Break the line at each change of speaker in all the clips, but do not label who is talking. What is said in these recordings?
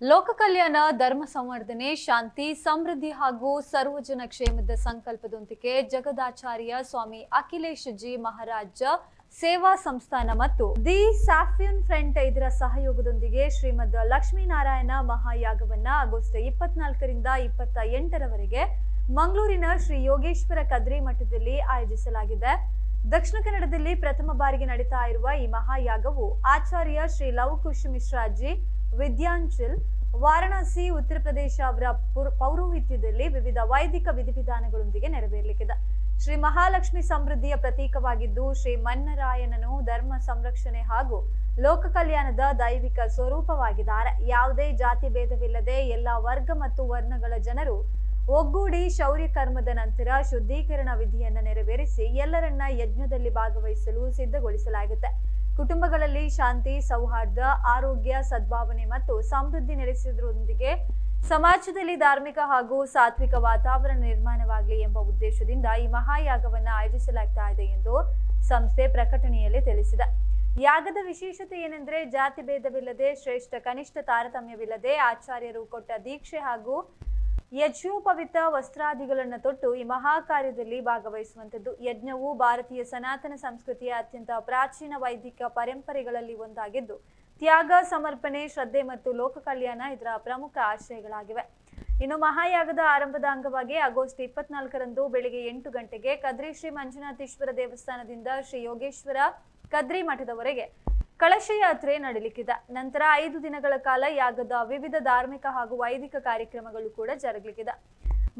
ಲೋಕ ಕಲ್ಯಾಣ, ಧರ್ಮ ಸಂವರ್ಧನೆ, ಶಾಂತಿ, ಸಮೃದ್ಧಿ ಹಾಗೂ ಸರ್ವಜನ ಕ್ಷೇಮದ ಸಂಕಲ್ಪದೊಂದಿಗೆ ಜಗದಾಚಾರ್ಯ ಸ್ವಾಮಿ ಅಖಿಲೇಶ್ ಜಿ ಮಹಾರಾಜ ಸೇವಾ ಸಂಸ್ಥಾನ ಮತ್ತು ದಿ ಸಾಫಿಯನ್ ಫ್ರಂಟ್ ಇದರ ಸಹಯೋಗದೊಂದಿಗೆ ಶ್ರೀಮದ್ ಲಕ್ಷ್ಮೀನಾರಾಯಣ ಮಹಾಯಾಗವನ್ನ ಆಗಸ್ಟ್ 24ರಿಂದ 28ರವರೆಗೆ ಮಂಗಳೂರಿನ ಶ್ರೀ ಯೋಗೇಶ್ವರ ಕದ್ರಿ ಮಠದಲ್ಲಿ ಆಯೋಜಿಸಲಾಗಿದೆ. ದಕ್ಷಿಣ ಕನ್ನಡದಲ್ಲಿ ಪ್ರಥಮ ಬಾರಿಗೆ ನಡೀತಾ ಇರುವ ಈ ಮಹಾಯಾಗವು ಆಚಾರ್ಯ ಶ್ರೀ ಲವಕುಶ ಮಿಶ್ರಾಜಿ ವಿದ್ಯಾಂಚಲ್ ವಾರಣಾಸಿ ಉತ್ತರ ಪ್ರದೇಶ ಅವರ ಪೌರೋಹಿತ್ಯದಲ್ಲಿ ವಿವಿಧ ವೈದಿಕ ವಿಧಿವಿಧಾನಗಳೊಂದಿಗೆ ನೆರವೇರಲಿಕ್ಕಿದೆ. ಶ್ರೀ ಮಹಾಲಕ್ಷ್ಮಿ ಸಮೃದ್ಧಿಯ ಪ್ರತೀಕವಾಗಿದ್ದು ಶ್ರೀ ಮನ್ನರಾಯಣನು ಧರ್ಮ ಸಂರಕ್ಷಣೆ ಹಾಗೂ ಲೋಕ ಕಲ್ಯಾಣದ ದೈವಿಕ ಸ್ವರೂಪವಾಗಿದ್ದಾರೆ. ಯಾವುದೇ ಜಾತಿ ಭೇದವಿಲ್ಲದೆ ಎಲ್ಲ ವರ್ಗ ಮತ್ತು ವರ್ಣಗಳ ಜನರು ಒಗ್ಗೂಡಿ ಶೌರ್ಯ ಕರ್ಮದ ನಂತರ ಶುದ್ಧೀಕರಣ ವಿಧಿಯನ್ನು ನೆರವೇರಿಸಿ ಎಲ್ಲರನ್ನ ಯಜ್ಞದಲ್ಲಿ ಭಾಗವಹಿಸಲು ಸಿದ್ಧಗೊಳಿಸಲಾಗುತ್ತೆ. ಕುಟುಂಬಗಳಲ್ಲಿ ಶಾಂತಿ, ಸೌಹಾರ್ದ, ಆರೋಗ್ಯ, ಸದ್ಭಾವನೆ ಮತ್ತು ಸಮೃದ್ಧಿ ನೆಲೆಸುವುದರೊಂದಿಗೆ ಸಮಾಜದಲ್ಲಿ ಧಾರ್ಮಿಕ ಹಾಗೂ ಸಾತ್ವಿಕ ವಾತಾವರಣ ನಿರ್ಮಾಣವಾಗಲಿ ಎಂಬ ಉದ್ದೇಶದಿಂದ ಈ ಮಹಾಯಾಗವನ್ನು ಆಯೋಜಿಸಲಾಗ್ತಾ ಇದೆ ಎಂದು ಸಂಸ್ಥೆ ಪ್ರಕಟಣೆಯಲ್ಲಿ ತಿಳಿಸಿದೆ. ಯಾಗದ ವಿಶೇಷತೆ ಏನೆಂದರೆ ಜಾತಿ ಭೇದವಿಲ್ಲದೆ, ಶ್ರೇಷ್ಠ ಕನಿಷ್ಠ ತಾರತಮ್ಯವಿಲ್ಲದೆ ಆಚಾರ್ಯರು ಕೊಟ್ಟ ದೀಕ್ಷೆ ಹಾಗೂ ಯಜ್ಞೋಪವಿತ ವಸ್ತ್ರಾದಿಗಳನ್ನು ತೊಟ್ಟು ಈ ಮಹಾ ಕಾರ್ಯದಲ್ಲಿ ಭಾಗವಹಿಸುವಂಥದ್ದು. ಯಜ್ಞವು ಭಾರತೀಯ ಸನಾತನ ಸಂಸ್ಕೃತಿಯ ಅತ್ಯಂತ ಪ್ರಾಚೀನ ವೈದಿಕ ಪರಂಪರೆಗಳಲ್ಲಿ ಒಂದಾಗಿದ್ದು ತ್ಯಾಗ, ಸಮರ್ಪಣೆ, ಶ್ರದ್ಧೆ ಮತ್ತು ಲೋಕ ಕಲ್ಯಾಣ ಇದರ ಪ್ರಮುಖ ಆಶಯಗಳಾಗಿವೆ. ಇನ್ನು ಮಹಾಯಾಗದ ಆರಂಭದ ಅಂಗವಾಗಿ ಆಗಸ್ಟ್ 24ರಂದು ಬೆಳಿಗ್ಗೆ 8 ಗಂಟೆಗೆ ಕದ್ರಿ ಶ್ರೀ ಮಂಜುನಾಥೇಶ್ವರ ದೇವಸ್ಥಾನದಿಂದ ಶ್ರೀ ಯೋಗೇಶ್ವರ ಕದ್ರಿ ಮಠದವರೆಗೆ ಕಳಶ ಯಾತ್ರೆ ನಡೆಯಲಿಕ್ಕಿದೆ. ನಂತರ 5 ದಿನಗಳ ಕಾಲ ಯಾಗದ ವಿವಿಧ ಧಾರ್ಮಿಕ ಹಾಗೂ ವೈದಿಕ ಕಾರ್ಯಕ್ರಮಗಳು ಕೂಡ ಜರುಗಲಿಕ್ಕಿದೆ.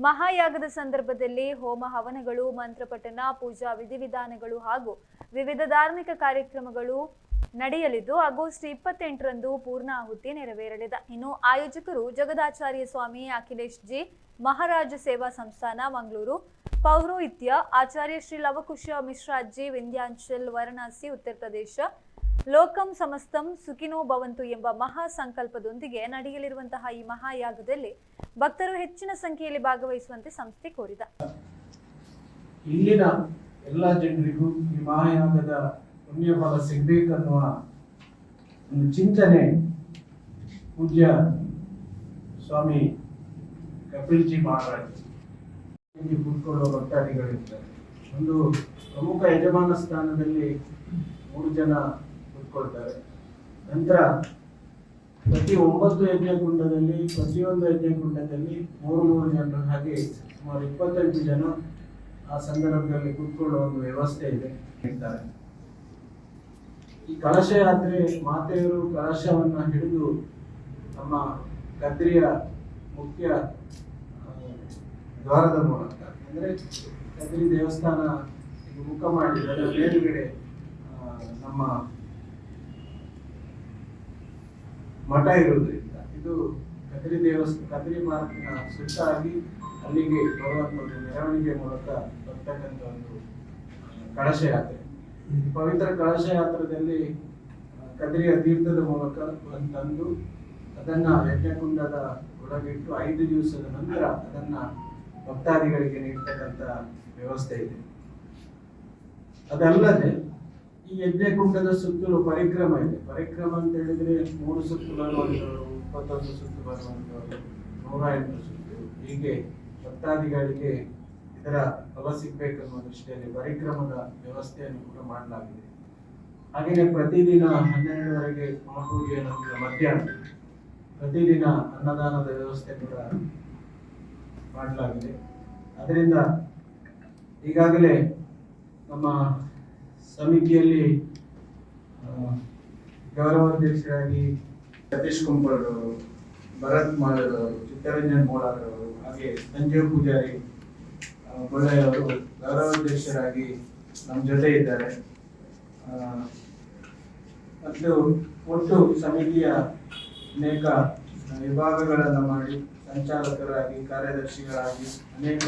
ಮಹಾಯಾಗದ ಸಂದರ್ಭದಲ್ಲಿ ಹೋಮ ಹವನಗಳು, ಮಂತ್ರಪಠನ, ಪೂಜಾ ವಿಧಿವಿಧಾನಗಳು ಹಾಗೂ ವಿವಿಧ ಧಾರ್ಮಿಕ ಕಾರ್ಯಕ್ರಮಗಳು ನಡೆಯಲಿದ್ದು ಆಗಸ್ಟ್ 28ರಂದು ಪೂರ್ಣಾಹುತಿ ನೆರವೇರಲಿದೆ. ಇನ್ನು ಆಯೋಜಕರು ಜಗದಾಚಾರ್ಯ ಸ್ವಾಮಿ ಅಖಿಲೇಶ್ ಜಿ ಮಹಾರಾಜ ಸೇವಾ ಸಂಸ್ಥಾನ ಮಂಗಳೂರು, ಪೌರೋಹಿತ್ಯ ಆಚಾರ್ಯ ಶ್ರೀ ಲವಕುಶ ಮಿಶ್ರಾಜಿ ವಿಂಧ್ಯಾಂಚಲ್ ವಾರಣಾಸಿ ಉತ್ತರ ಪ್ರದೇಶ, ಲೋಕಂ ಸಮಸ್ತಂ ಸುಖಿನೋ ಭವಂತು ಎಂಬ ಮಹಾ ಸಂಕಲ್ಪದೊಂದಿಗೆ ನಡೆಯಲಿರುವಂತಹ ಈ ಮಹಾಯಾಗದಲ್ಲಿ ಭಕ್ತರು ಹೆಚ್ಚಿನ ಸಂಖ್ಯೆಯಲ್ಲಿ ಭಾಗವಹಿಸುವಂತೆ ಸಂಸ್ಥೆ ಕೋರಿದೆ.
ಇಲ್ಲಿನ ಎಲ್ಲ ಜನರಿಗೂ ಈ ಮಹಾಯಾಗದ ಪುಣ್ಯ ಫಲ ಸಿಗಬೇಕನ್ನುವ ಒಂದು ಚಿಂತನೆ ಪೂಜ್ಯ ಸ್ವಾಮಿ ಕಪಿಲ್ಜಿ ಮಹಾರಾಜ್ ಇಲ್ಲಿ ಕೂತ್ಕೊಳ್ಳುವ ಭಕ್ತಾದಿಗಳಿರ್ತಾರೆ. ಒಂದು ಪ್ರಮುಖ ಯಜಮಾನ ಸ್ಥಾನದಲ್ಲಿ 3 ಜನ ಕೂತ್ಕೊಳ್ತಾರೆ. ನಂತರ ಪ್ರತಿ 9 ಯಜ್ಞಕುಂಡದಲ್ಲಿ ಪ್ರತಿಯೊಂದು ಯಜ್ಞಕುಂಡದಲ್ಲಿ 3 ಜನರು, ಹಾಗೆ ಸುಮಾರು 28 ಜನ ಆ ಸಂದರ್ಭದಲ್ಲಿ ಕೂತ್ಕೊಳ್ಳುವ ಒಂದು ವ್ಯವಸ್ಥೆ ಇದೆ. ಈ ಕಳಶ ಯಾತ್ರೆ ಮಾತೆಯರು ಕಳಶವನ್ನ ಹಿಡಿದು ನಮ್ಮ ಕದ್ರಿಯ ಮುಖ್ಯ ದ್ವಾರದ ಮೂಲಕ, ಅಂದ್ರೆ ಕದ್ರಿ ದೇವಸ್ಥಾನ ಮುಖ ಮಾಡಿ ಅದರ ಮೇಲುಗಡೆ ನಮ್ಮ ಮಠ ಇರುವುದರಿಂದ ಇದು ಕದ್ರಿ ಮಾರ್ಕ್ನ ಸುತ್ತಾಗಿ ಅಲ್ಲಿಗೆ ಬರುವಂತ ಒಂದು ಮೆರವಣಿಗೆ ಮೂಲಕ ಬರ್ತಕ್ಕಂಥ ಒಂದು ಕಳಶ ಯಾತ್ರೆ. ಪವಿತ್ರ ಕಳಶ ಯಾತ್ರದಲ್ಲಿ ಕದ್ರಿಯ ತೀರ್ಥದ ಮೂಲಕ ತಂದು ಅದನ್ನ ಯಜ್ಞಕುಂಡದ ಒಳಗಿಟ್ಟು 5 ದಿವಸದ ನಂತರ ಅದನ್ನ ಭಕ್ತಾದಿಗಳಿಗೆ ನೀಡ್ತಕ್ಕಂಥ ವ್ಯವಸ್ಥೆ ಇದೆ. ಅದಲ್ಲದೆ ಈ ಯಜ್ಞಕುಂಡದ ಸುತ್ತಲೂ ಪರಿಕ್ರಮ ಇದೆ. ಪರಿಕ್ರಮ ಅಂತ ಹೇಳಿದ್ರೆ 3 ಸುತ್ತು ಬರುವಂತವರು, 21 ಸುತ್ತು ಬರುವಂತವರು, 108 ಸುತ್ತು, ಹೀಗೆ ಭಕ್ತಾದಿಗಳಿಗೆ ಇದರ ಫಲ ಸಿಗ್ಬೇಕನ್ನುವ ದೃಷ್ಟಿಯಲ್ಲಿ ಪರಿಕ್ರಮದ ವ್ಯವಸ್ಥೆಯನ್ನು ಕೂಡ ಮಾಡಲಾಗಿದೆ. ಹಾಗೆಯೇ ಪ್ರತಿದಿನ 12ವರೆಗೆ ಮಹಾಪೂಜೆಯ ನಂತರ ಮಧ್ಯಾಹ್ನ ಪ್ರತಿದಿನ ಅನ್ನದಾನದ ವ್ಯವಸ್ಥೆ ಕೂಡ ಮಾಡಲಾಗಿದೆ. ಅದರಿಂದ ಈಗಾಗಲೇ ನಮ್ಮ ಸಮಿತಿಯಲ್ಲಿ ಗೌರವಾಧ್ಯಕ್ಷರಾಗಿ ಸತೀಶ್ ಕುಂಪಳರವರು, ಭರತ್ ಮಾಳರವರು, ಚಿತ್ತರಂಜನ್ ಮೋಳರವರು, ಹಾಗೆ ಸಂಜೀವ್ ಪೂಜಾರಿ ಬೊಳ್ಳೆಯವರು ಗೌರವಾಧ್ಯಕ್ಷರಾಗಿ ನಮ್ಮ ಜೊತೆ ಇದ್ದಾರೆ. ಮತ್ತು ಒಟ್ಟು ಸಮಿತಿಯ ಅನೇಕ ವಿಭಾಗಗಳನ್ನು ಮಾಡಿ ಸಂಚಾಲಕರಾಗಿ, ಕಾರ್ಯದರ್ಶಿಗಳಾಗಿ ಅನೇಕ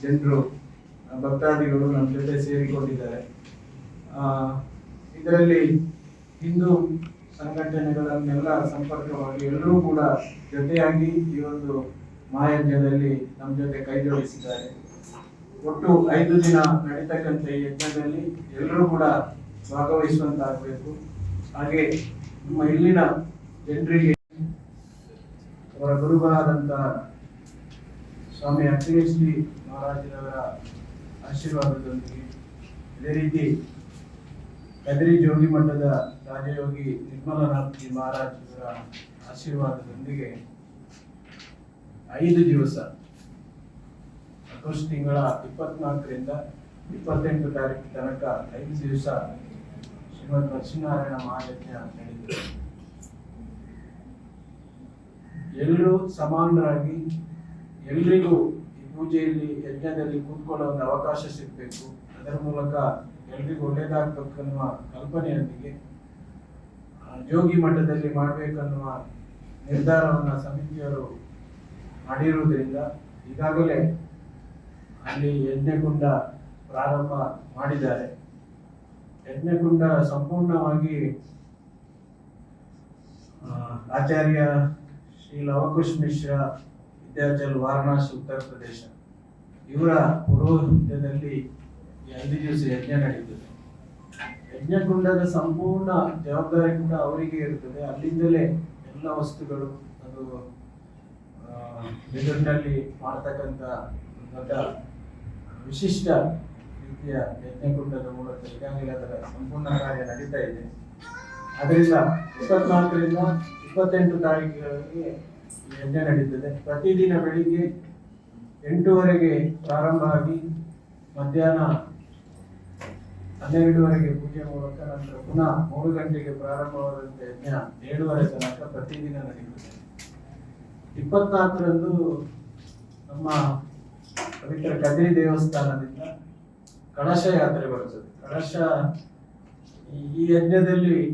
ಜನರು ಭಕ್ತಾದಿಗಳು ನಮ್ಮ ಜೊತೆ ಸೇರಿಕೊಂಡಿದ್ದಾರೆ. ಇದರಲ್ಲಿ ಹಿಂದೂ ಸಂಘಟನೆಗಳನ್ನೆಲ್ಲ ಸಂಪರ್ಕವಾಗಿ ಎಲ್ಲರೂ ಕೂಡ ಜೊತೆಯಾಗಿ ಈ ಒಂದು ಮಹಾಯಜ್ಞದಲ್ಲಿ ನಮ್ಮ ಜೊತೆ ಕೈ ಜೋಡಿಸಿದ್ದಾರೆ. ಒಟ್ಟು 5 ದಿನ ನಡೀತಕ್ಕಂಥ ಈ ಯಜ್ಞದಲ್ಲಿ ಎಲ್ಲರೂ ಕೂಡ ಭಾಗವಹಿಸುವಂತಾಗಬೇಕು. ಹಾಗೆ ನಮ್ಮ ಇಲ್ಲಿನ ಜನರಿಗೆ ಅವರ ಗುರುಗಳಾದಂಥ ಸ್ವಾಮಿ ಅಖಿಲೇಶ್ ಜಿ ಮಹಾರಾಜರವರ ಆಶೀರ್ವಾದದೊಂದಿಗೆ, ಇದೇ ರೀತಿ ಕದ್ರಿ ಜೋಗಿ ಮಠದ ರಾಜಯೋಗಿ ನಿರ್ಮಲನಾಥ್ ಜಿ ಮಹಾರಾಜರ ಆಶೀರ್ವಾದದೊಂದಿಗೆ 5 ದಿವಸ ಆಗಸ್ಟ್ ತಿಂಗಳ 24ರಿಂದ 28 ತಾರೀಕು ತನಕ 5 ದಿವಸ ಶ್ರೀಮದ್ ಲಕ್ಷ್ಮೀನಾರಾಯಣ ಮಹಾಯಜ್ಞ ನಡೆದಿದೆ. ಎಲ್ಲರೂ ಸಮಾನರಾಗಿ ಎಲ್ರಿಗೂ ಈ ಪೂಜೆಯಲ್ಲಿ ಯಜ್ಞದಲ್ಲಿ ಕೂತ್ಕೊಳ್ಳೋ ಒಂದು ಅವಕಾಶ ಸಿಗಬೇಕು, ಅದರ ಮೂಲಕ ಎಲ್ರಿಗೂ ಒಳ್ಳೇದಾಗಬೇಕು ಅನ್ನುವ ಕಲ್ಪನೆಯೊಂದಿಗೆ ಜೋಗಿ ಮಠದಲ್ಲಿ ಮಾಡಬೇಕನ್ನುವ ನಿರ್ಧಾರವನ್ನು ಸಮಿತಿಯವರು ಮಾಡಿರುವುದರಿಂದ ಈಗಾಗಲೇ ಅಲ್ಲಿ ಯಜ್ಞಕುಂಡ ಪ್ರಾರಂಭ ಮಾಡಿದ್ದಾರೆ. ಯಜ್ಞಕುಂಡ ಸಂಪೂರ್ಣವಾಗಿ ಆಚಾರ್ಯ ಶ್ರೀ ಲವಕುಶ್ ಮಿಶ್ರಾ ವಿದ್ಯಾಚಲ್ ವಾರಣಾಸಿ ಉತ್ತರ ಪ್ರದೇಶ ಇವರ ಪುರೋಹಿತ್ಯದಲ್ಲಿ 5 ದಿವಸ ಯಜ್ಞ ನಡೀತದೆ. ಯಜ್ಞಕುಂಡದ ಸಂಪೂರ್ಣ ಜವಾಬ್ದಾರಿ ಕೂಡ ಅವರಿಗೆ ಇರುತ್ತದೆ. ಅಲ್ಲಿಂದಲೇ ಎಲ್ಲ ವಸ್ತುಗಳು, ಅದು ಬೆದರಿನಲ್ಲಿ ಮಾಡ್ತಕ್ಕಂಥ ದೊಡ್ಡ ವಿಶಿಷ್ಟ ರೀತಿಯ ಯಜ್ಞಕುಂಡದ ಮೂಲಕ ಈಗಾಗಲೇ ಅದರ ಸಂಪೂರ್ಣ ಕಾರ್ಯ ನಡೀತಾ ಇದೆ. ಅದರಿಂದ 24ರಿಂದ 28 ತಾರೀಕಿಗೆ ಯಜ್ಞ ನಡೀತದೆ. ಪ್ರತಿದಿನ ಬೆಳಿಗ್ಗೆ 8:30ಗೆ ಪ್ರಾರಂಭ ಆಗಿ ಮಧ್ಯಾಹ್ನ 12:30ಗೆ ಪೂಜೆ ಮೂಲಕ ನಂತರ ಪುನಃ 3 ಗಂಟೆಗೆ ಪ್ರಾರಂಭವಾದಂಥ ಯಜ್ಞ 7:30 ತನಕ ಪ್ರತಿದಿನ ನಡೆಯುತ್ತದೆ. 24ರಂದು ನಮ್ಮ ಪವಿತ್ರ ಕದ್ರಿ ದೇವಸ್ಥಾನದಿಂದ ಕಳಶ ಯಾತ್ರೆ ಬರುತ್ತದೆ. ಕಳಶ ಈ ಯಜ್ಞದಲ್ಲಿ